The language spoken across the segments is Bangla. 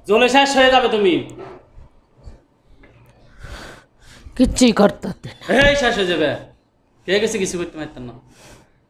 জ্বলে শেষ হয়ে যাবে তুমি। কিচ্ছুই করতে এই শেষ হয়ে যাবে। কে গেছে কিছু করতে পারতেন না,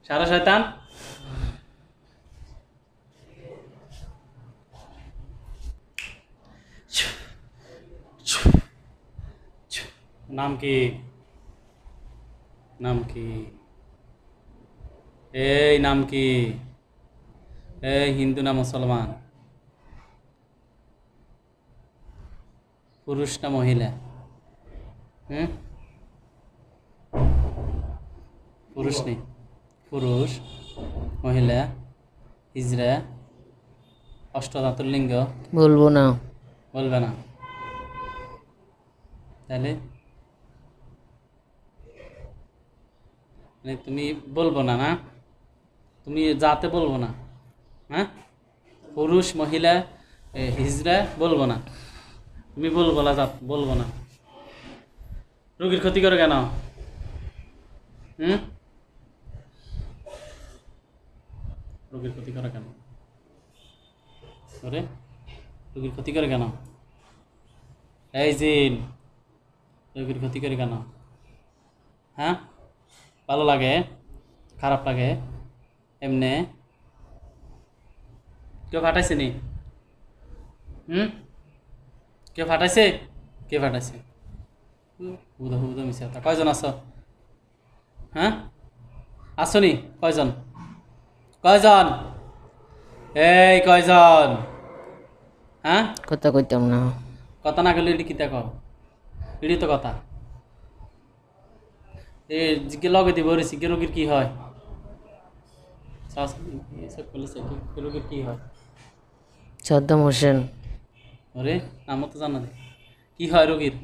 সারা শয়তান। নাম কি? নাম কি? এই নাম কি? এই হিন্দু না মুসলমান? পুরুষ না মহিলা? পুরুষ নেই, পুরুষ, মহিলা, হিজড়া, অষ্টধাতুর লিঙ্গ? বলবো না। বলবে না? তাহলে মানে তুমি বলবো না? না তুমি যাতে বলবো না? হ্যাঁ, পুরুষ, মহিলা, হিজড়া বলবো না? তুমি বলবো না, জাত বলবো না? রোগীর ক্ষতি করে কেন? রোগীর ক্ষতি করে কেন? ওরে, রোগীর ক্ষতি করে কেন? এই জিন, রোগীর ক্ষতি করে কেন? হ্যাঁ, ভালো লাগে, খারাপ লাগে? এমনে কেউ ফাটাইছে নি? কেউ ফাটাইছে? কে ফাটাইছে? হুদা হুদা মিশে। কয়জন আছো? হ্যাঁ, আসো নি? কয়জন? কয়জন? এই কয়জন? হ্যাঁ, কথা কইতাম না। কথা না গেলে এটি কি দেখো? এটি তো কথা। এ জিজ্ঞে লগে দিব রে, রোগীর কি হয়? রোগীর কি হয়? সাদ্দাম হোসেন। ওরে, নামও তো জানা নেই। কি হয় রোগীর?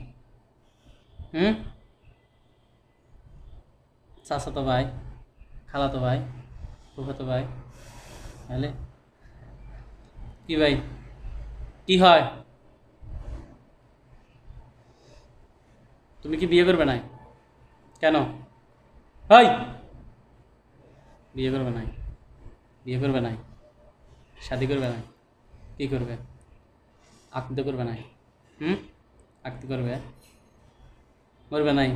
চাচাতো ভাই, খালাতো ভাই, ফুফাতো ভাই, তাহলে কি ভাই? কি হয়? তুমি কি বিয়ে করবে না? কেন? হাই, বিয়ে করবে না? বিয়ে করবে না? শাদি করবে না? কি করবে? আকদ করবে না? আকদ করবে? মরবে নাই?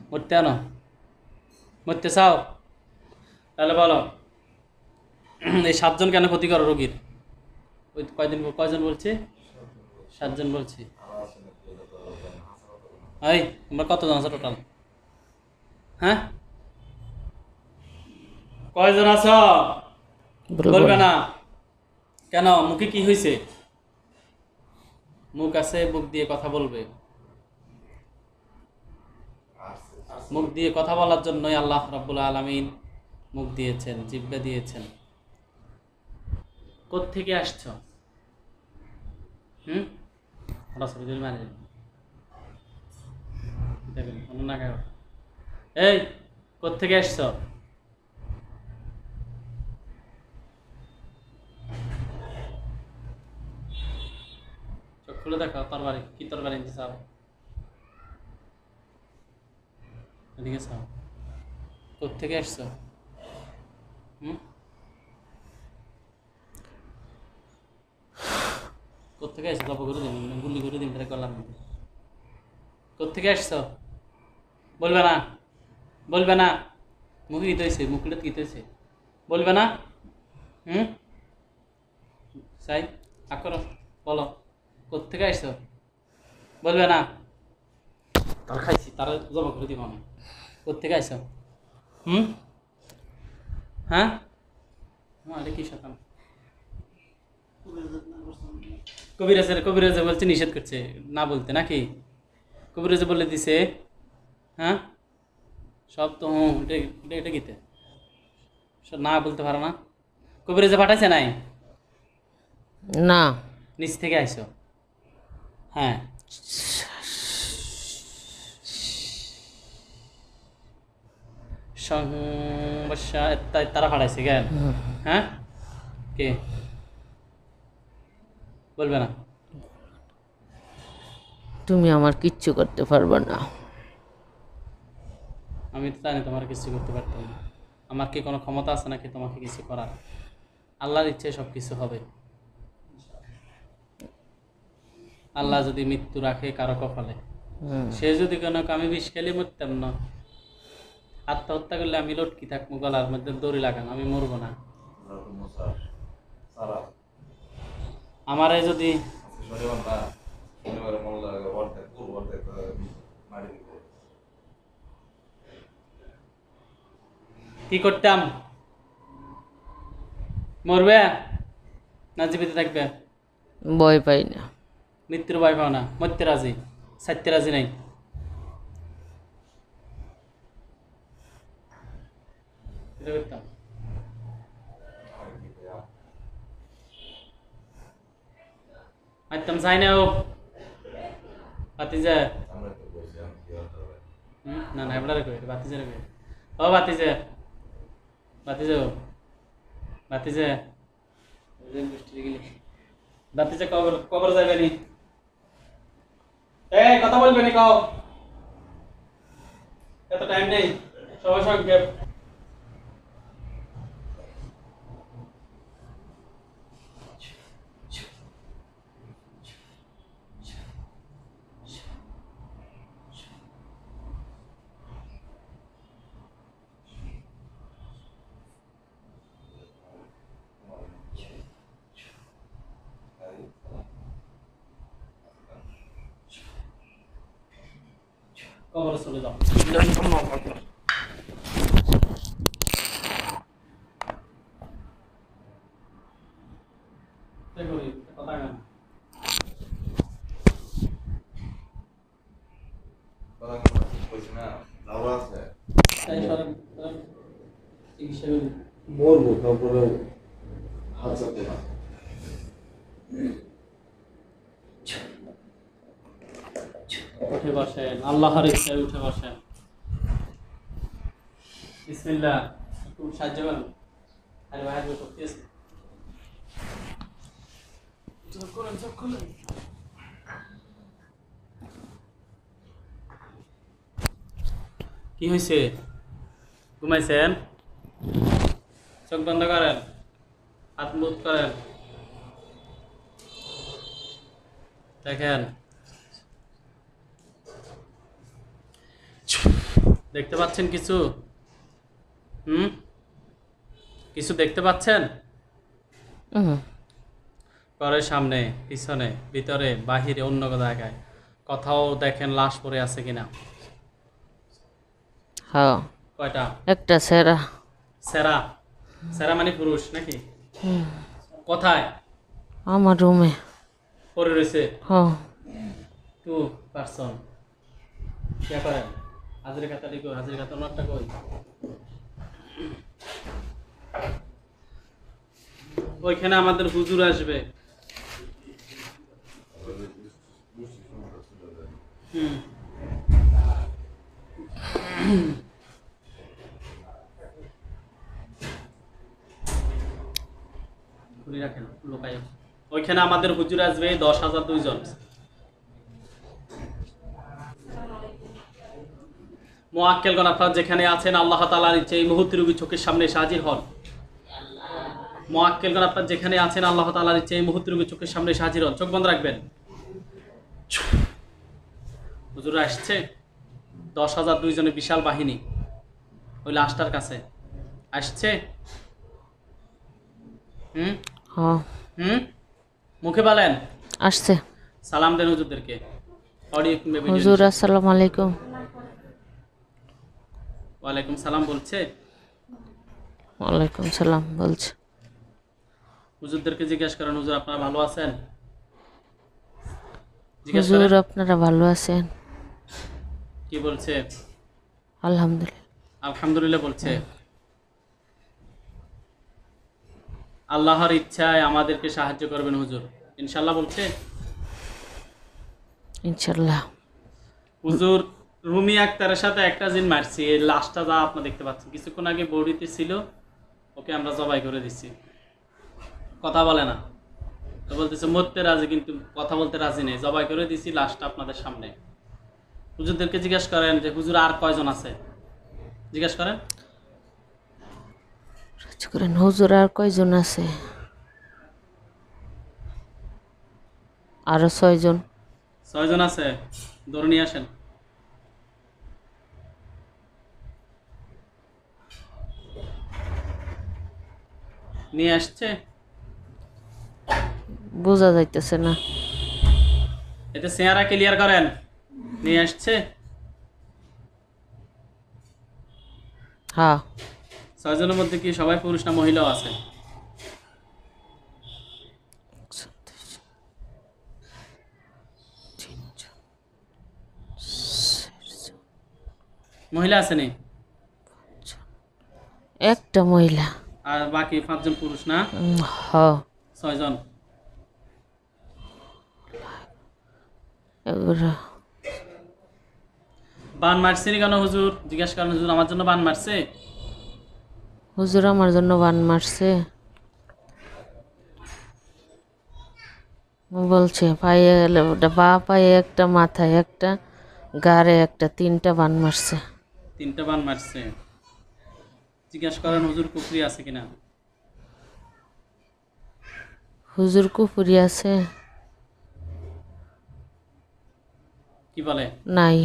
মরতে আনো? মরতে চাও? তাহলে বলো, এই 7 জন কেন ক্ষতি করো রোগীর? ওই কয়জন বলছে? 7 জন বলছে। এই তোমরা কতজন আছো টোটাল? হ্যাঁ, কয়জন আছো? বলবে না? কেন? মুখে কি হয়েছে? মুখ আছে, মুখ দিয়ে কথা বলবে। মুখ দিয়ে কথা বলার জন্যই আল্লাহ রাব্বুল আলামিন মুখ দিয়েছেন, জিহ্বা দিয়েছেন। কোত্থেকে আসছো? এই কোত্থেকে আসছো? চোখ খুলে দেখো, তরবারি কি? তরবারি নিতে চাও? এদিকে চাও। কোত্থেকে আসছো? কোত্থেকে আসছো? গল্প করে দিন, গুলি করে দিন, তাহলে করলাম। কোত্থেকে আসছো? বলবে না? বলবে না? মুখে গীত হয়েছে, মুখটা গীত হয়েছে, বলবে না? চাই আকরো, বলো কোত্থেকে আসছো? বলবে না? তার খাইছি, তারা জমা করে দিব আমি। কোত্থেকে আসছো? হ্যাঁ, এটা কি শতান? কবিরাজে বলছে নিষেধ করছে না বলতে, নাকি? কবিরাজে বলে দিছে। হ্যাঁ, সব তো এটা গীতে সব না বলতে পারো না? কবিরাজে পাঠাইছে নাই? না, নিচ থেকে আইসো। হ্যাঁ, সমস্যা তারা পাঠাইছে কেন? হ্যাঁ, কে? বলবে না? তুমি আমার কিচ্ছু করতে পারবে না। আমি তো জানি তোমার কিছু করতে পারতাম না। আমার কি কোনো ক্ষমতা আছে নাকি তোমাকে কিছু করার? আল্লাহর ইচ্ছে সব কিছু হবে। আল্লাহ যদি মৃত্যু রাখে কারো কপালে, সে যদি কোনো আমি বিষ খেলে মরতাম না, আত্মহত্যা করলে আমি লটকি থাকবো গলার মধ্যে দড়ি লাগানো, আমি মরবো না। আমারে যদি কি করতাম, মরবে না জীবিত থাকবে? ভয় পাই না। মৃত্যুর ভয় পাও না, মরতে রাজি, সারতে রাজি নাই। এটা করতাম। মারতাম চাই না। ও বাতিজা, না না এবার কই বাতিজা রে, ও বাতিজা, বাতিজা, বাতিজা, বাতিজা কবর কবর যাবে নি, এই কথা বলবে নি, কও এত টাইম নেই, সবাই সংক্ষেপ। কবরে চলে যাও। কথা কেন? তাই সরেন, সরেন। চিকিৎসা করি। মরবো তারপরে হাত চাপতে না। উঠে বসেন, আল্লাহর ইচ্ছায় উঠে বসেন। বিসমিল্লাহ, একটু সাহায্য করুন। আরে ভাই আজকে শক্তি আছে, চোখ খুলেন, চোখ খুলেন। কি হয়েছে? ঘুমাইছেন? চোখ বন্ধ করেন, হাত মুখ করেন, দেখেন দেখতে পাচ্ছেন কিছু? কিছু দেখতে পাচ্ছেন? ঘরের সামনে, পিছনে, ভিতরে, বাহিরে, অন্য জায়গায় কোথাও দেখেন লাশ পড়ে আছে কিনা? হ্যাঁ, কয়টা? একটা সেরা। সেরা? সেরা মানে পুরুষ নাকি? কোথায়? আমার রুমে। পড়ে রয়েছে? হ্যাঁ। 2 পারসন কি করেন? হাজির খাতাটি কই? হাজির খাতা নোটটা কই? ওইখানে আমাদের হুজুর আসবে। রাখেন, লোকায় ওইখানে আমাদের হুজুর আসবে 10,002 জন। মুআক্কেলগণ আপনারা যেখানে আছেন, আল্লাহ তাআলার ইচ্ছে এই মুহূর্তে রোগী চোখের সামনে এসে হাজির হন। মুআক্কেলগণ আপনারা যেখানে আছেন, আল্লাহ তাআলার ইচ্ছে এই মুহূর্তে রোগী চোখের সামনে এসে হাজির হন। চোখ বন্ধ রাখবেন। হুজুর আসছে, 10,002 জনের বিশাল বাহিনী ওই লাশটার কাছে আসছে। মুখে বলেন আসছে। সালাম দেন হুজুরদেরকে। হুজুর আসসালামু আলাইকুম। ওয়ালাইকুম সালাম বলছে। ওয়ালাইকুম সালাম বলছে। হুজুরদেরকে জিজ্ঞাসা করেন, হুজুর আপনারা ভালো আছেন? হুজুর আপনারা ভালো আছেন? কি বলছে? আলহামদুলিল্লাহ। আলহামদুলিল্লাহ বলছে। আল্লাহর ইচ্ছায় আমাদেরকে সাহায্য করবেন হুজুর, ইনশাআল্লাহ বলছে। ইনশাআল্লাহ। হুজুর রুমি আক্তারের সাথে একটা জিন মারছি, এই লাশটা যা আপনি দেখতে পাচ্ছেন, কিছুক্ষণ আগে বডিতে ছিল, ওকে আমরা জবাই করে দিচ্ছি। কথা বলে না, তো বলতেছে মরতে রাজি কিন্তু কথা বলতে রাজি নেই। জবাই করে দিছি, লাশটা আপনাদের সামনে। হুজুরদেরকে জিজ্ঞাসা করেন যে হুজুর আর কয়জন আছে, জিজ্ঞাসা করেন। হুজুর আর কয়জন আছে? আরো 6 জন। 6 জন আছে, ধরে নিয়ে আসেন। নিয়ে আসছে, বোঝা যাইতেছে না। এটা চেহারা ক্লিয়ার করেন। নিয়ে আসছে। হ্যাঁ 6 জনের মধ্যে কি সবাই পুরুষ না মহিলাও আছে? মহিলা আছে নি? একটা মহিলা। আর বাকি 5 জন পুরুষ না? হ 6 জন। এগুলো বান মারছে নি কেন হুজুর? জিজ্ঞাসা করেন, হুজুর আমার জন্য বান মারছে? হুজুর আমার জন্য বান মারছে। বলছে পায়ে বা পায়ে একটা, মাথায় একটা, গাড়ে একটা, 3টা বান মারছে। 3টা বান মারছে। জিজ্ঞাসা করেন হুজুর কুফরি আছে কিনা? হুজুর কুপুরি আছে? কি বলে? নাই।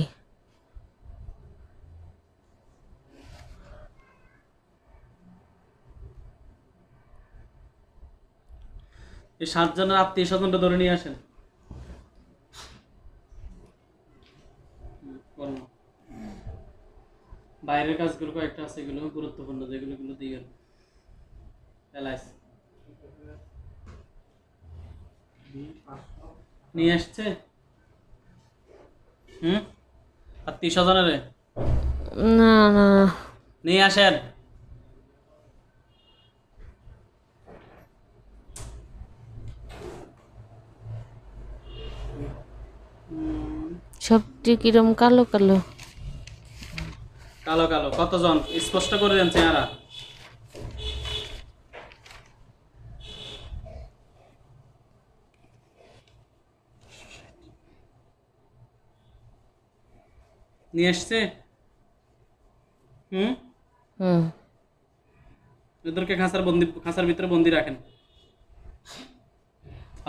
এই 7 জনের আত্মীয় স্বজনটা ধরে নিয়ে আসেন। করুন। বাইরের কাজগুলো কয়েকটা আছে, এগুলো গুরুত্বপূর্ণ, যেগুলো গুলো দিয়ে এলাইস নিয়ে আসছে। আত্মীয় স্বজনের না না নিয়ে আসেন। সবটি কিরম কালো কালো। কালো কালো কতজন? স্পষ্ট করে দেন চেহারা। নিয়ে আসছে। হুম এদেরকে খাঁচার ভিতরে বন্দি রাখেন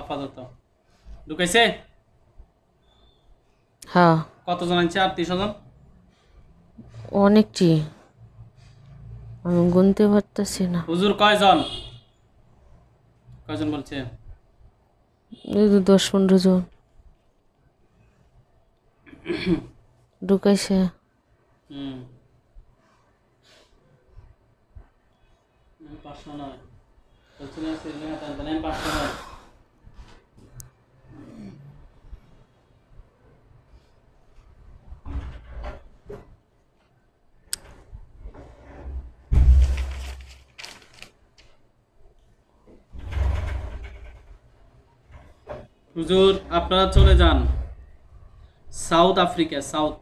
আপাতত। ঢুকাইছে? হ্যাঁ কতজন আনছে আত্মীয় স্বজন? অনেকটি, আমি গুনতে পারতেছি না। হুজুর কয়জন? কয়জন বলছে? এই তো 10-15 জন ঢুকাইছে। হুম 500 নয় বলছিলেন, 500 নয়। হুজুর আপনারা চলে যান সাউথ আফ্রিকা। সাউথ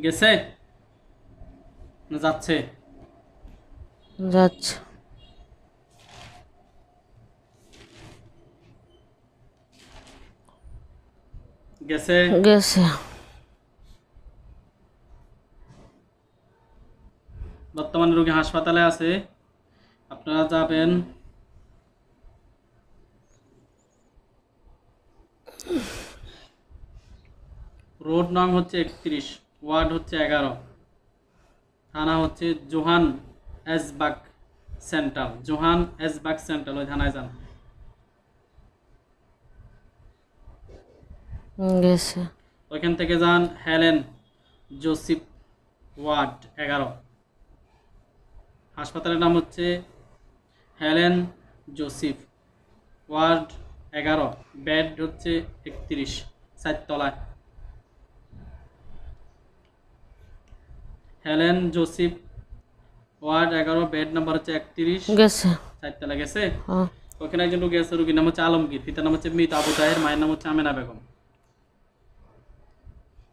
গেছে না যাচ্ছে? যাচ্ছে। গেছে। গেছে। বর্তমানে রোগী হাসপাতালে আছে, আপনারা যাবেন। রোড নং হচ্ছে 31, ওয়ার্ড হচ্ছে 11, থানা হচ্ছে জোহান এসবাগ সেন্টার। জোহান এসবাগ সেন্টার, ওই থানায় যান। গেছে। ওইখান থেকে যান হেলেন জোসিফ, ওয়ার্ড 11। হাসপাতালের নাম হচ্ছে হেলেন জোসিফ, ওয়ার্ড 11, বেড হচ্ছে 31, 4 তলায়। Helen Joseph, word 11, bed number হচ্ছে 31, গেছে। 4 তলা। গেছে? হ্যাঁ ওখানে একজন রোগী আছে, রোগীর নাম হচ্ছে আলমগীর, পিতার নাম হচ্ছে মৃত আবু তাহের, মায়ের নাম হচ্ছে আমেনা বেগম।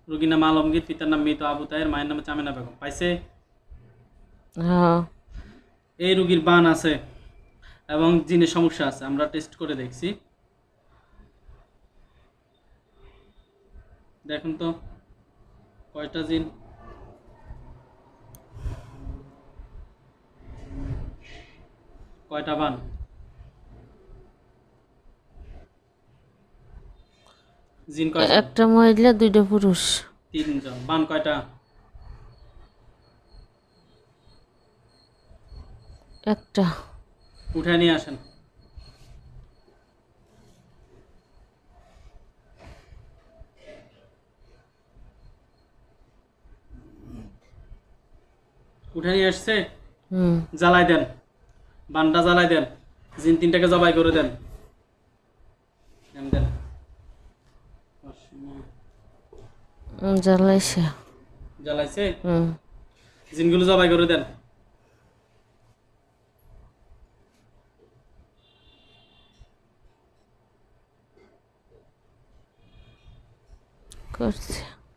রোগীর নাম আলমগীর, পিতার নাম মৃত আবু তাহের, মায়ের নাম হচ্ছে আমেনা বেগম। পাইছে? হ্যাঁ এই রোগীর বান আছে এবং জিনের সমস্যা আছে, আমরা টেস্ট করে দেখছি। দেখুন তো কয়টা জিন। কয়টা বান? জিন কয়টা? একটা মহিলা 2টা পুরুষ। 3 জন। বান কয়টা? একটা। উঠে নিয়ে আসেন। উঠে নিয়ে আসছে। জ্বালাই দেন, বানটা জ্বালাই দেন, জিন 3টাকে জবাই করে দেন। দেন। জ্বালাইছে। জ্বালাইছে? জিনগুলো জবাই করে দেন।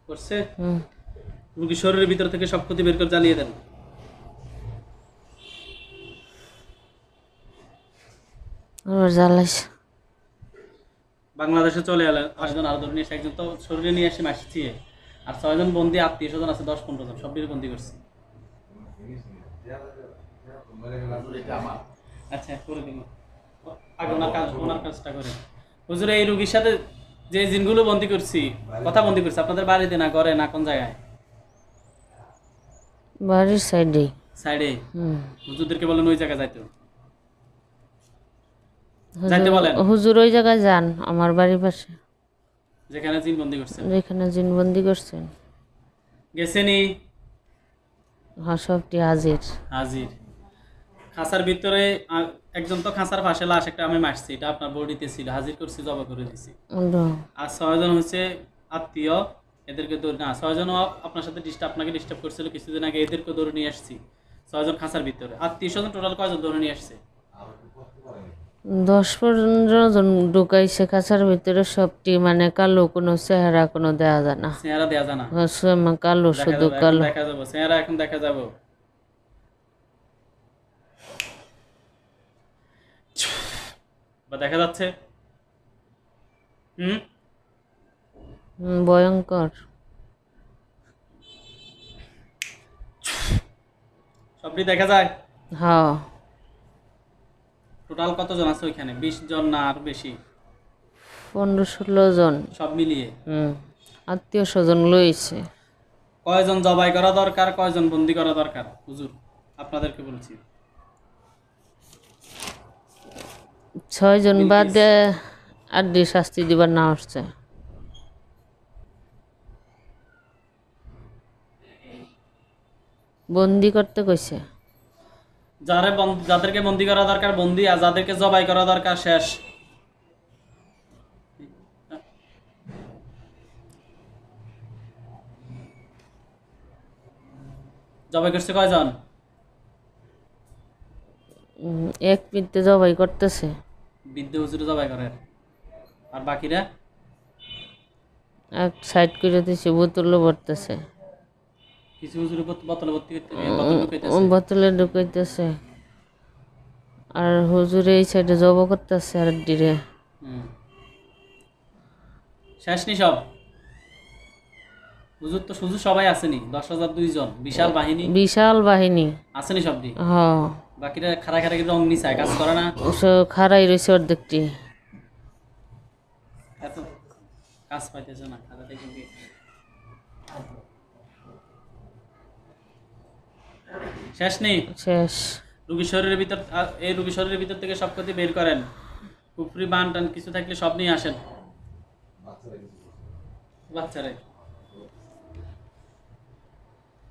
করছে? রুগী শরীরের ভিতর থেকে সব ক্ষতি বের করে জ্বালিয়ে দেন। জ্বালাইছে। বাংলাদেশে চলে এলেন 8 জন, আরো ধরে নিয়ে একজন তো শরীরে নিয়ে এসে মাসছি, আর 6 জন বন্দি আত্মীয় স্বজন আছে 10-15 জন, সব বন্দি করছে। আচ্ছা করে দিন, আগে ওনার কাজটা করে। হুজুর, এই রোগীর সাথে যে জিনগুলো বন্দি করছি, কথা বন্দি করছি, আপনাদের বাড়িতে না ঘরে না কোন জায়গায়? বাড়ির সাইডে। সাইডে? হুজুরদেরকে বলেন ওই জায়গায় যাইতে। যাইতে বলেন। হুজুর ওই জায়গায় যান, আমার বাড়ির পাশে, যেখানে জিন বন্দি করছেন। যেখানে জিন বন্দি করছেন। গেছেনি? হ্যাঁ, সবটি হাজির। হাজির। খাঁচার ভিতরে একজন তো খাঁচার পাশে লাশ একটা আমি মারছি, এটা আপনার বডিতে ছিল, হাজির করছি, জবা করে দিছি। আর 6 জন হচ্ছে আত্মীয়, এদেরকে ধরে না 6 জনও আপনার সাথে আপনাকে ডিস্টার্ব করছিল কিছুদিন আগে, এদেরকে ধরে নিয়ে আসছি। 6 জন খাঁচার ভিতরে। আত্মীয় স্বজন টোটাল কয়জন ধরে নিয়ে আসছে? 10-15 জন ঢুকাইছে খাঁচার ভিতরে, সবটি মানে কালো, কোনো চেহারা কোনো দেয়া যায় না। চেহারা দেয়া যায় না? কালো, শুধু কালো। দেখা যাবে চেহারা, এখন দেখা যাবে। বা দেখা যাচ্ছে? ভয়ঙ্কর। সবটি দেখা যায়? হ্যাঁ। টোটাল কতজন আছে ওইখানে? 20 জন না আর বেশি? 15-16 জন সব মিলিয়ে। আত্মীয় স্বজন লইছে। কয়জন জবাই করা দরকার, কয়জন বন্দি করা দরকার হুজুর আপনাদেরকে বলছি? 6 জন বাদে আর শাস্তি দিবার না আসছে। বন্দি করতে কইছে। যাদেরকে বন্দি করা দরকার বন্দি, আর যাদেরকে জবাই করা দরকার শেষ। জবাই করছে কয়জন? এক পিঠে জবাই করতেছে। বিদ্যে হুজুরে জবাই করে, আর বাকিরা এক সাইড করে দিছে, বোতলে ভরতেছে। কিছু হুজুরে বোতলে ভর্তি করতে, বোতলে ঢুকাইতেছে, আর হুজুরে এই সাইডে জব করতেছে আর ডিরে। শেষ নি সব? হুজুর তো শুধু সবাই আসেনি, 10,002 জন, বিশাল বাহিনী। বিশাল বাহিনী আসেনি সব দি? হ্যাঁ। বাকিরা খাড়া খাড়া রং নিচায় কাজ করে না? খাড়াই রয়েছে অর্ধেকটি, এত কাজ পাইতেছে না খাড়া থেকে। শেষ নেই? শেষ। রুগী শরীরের ভিতর, এই রুগী শরীরের ভিতর থেকে সব ক্ষতি বের করেন। কুফরি বান টান কিছু থাকলে সব নিয়ে আসেন। বাচ্চারে,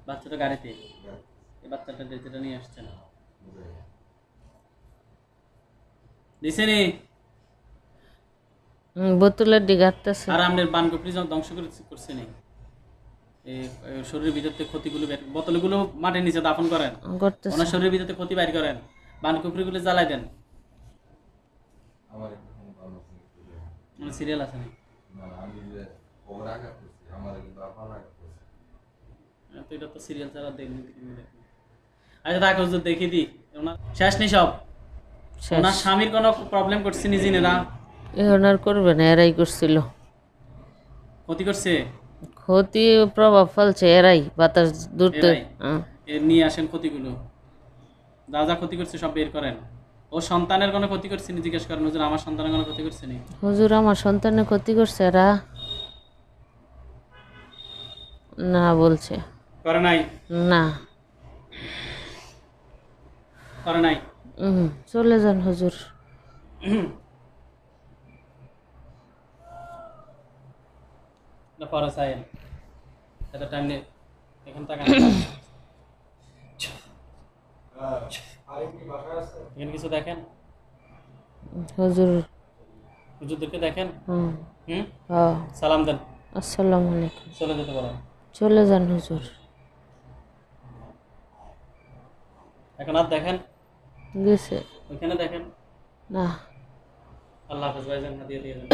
বাচ্চাটা গাড়িতে, এই বাচ্চাটা যেটা নিয়ে আসছেন দিছেনি? বোতলের দিকে আসতেছে। আর আমাদের বান কুফরি ধ্বংস করছে নি? শরীরের ভিতর থেকে ক্ষতিগুলো বের, বোতলগুলো মাটির নিচে দাফন করেন, ওনার শরীরের ভিতর থেকে ক্ষতি বের করেন, বান কুফরিগুলো জ্বালাই দেন। সিরিয়াল আছে না? এটা তো সিরিয়াল ছাড়া দেখবেন। আচ্ছা তাকে হুজুর দেখি দি, শেষ নেই সব? ওনার স্বামীর কোনো প্রবলেম করছে নি জিনেরা? ওনার করবে না, এরাই করছিল। ক্ষতি করছে? ক্ষতি প্রভাব ফেলছে এরাই, বাতাস দূর নিয়ে আসেন ক্ষতিগুলো, যা যা ক্ষতি করছে সব বের করেন। ও সন্তানের কোনো ক্ষতি করছে নি? জিজ্ঞেস করেন হুজুর আমার সন্তানের কোনো ক্ষতি করছে নি? হুজুর আমার সন্তানের ক্ষতি করছে এরা? না বলছে। করে নাই? না। করে নাই? চলে যান হুজুর। না পরে চাই এত টাইম নেই এখানে তাকান। এখানে কিছু দেখেন? হুজুর। হুজুরদেরকে দেখেন? হুম। হুম, হ্যাঁ। সালাম দেন, আসসালামু আলাইকুম। চলে যেতে বলেন। চলে যান হুজুর। এখন আর দেখেন? গেছে। ওইখানে দেখেন? না। আল্লাহ হাফেজ ভাইজান, হাদিয়া দিয়ে দেন।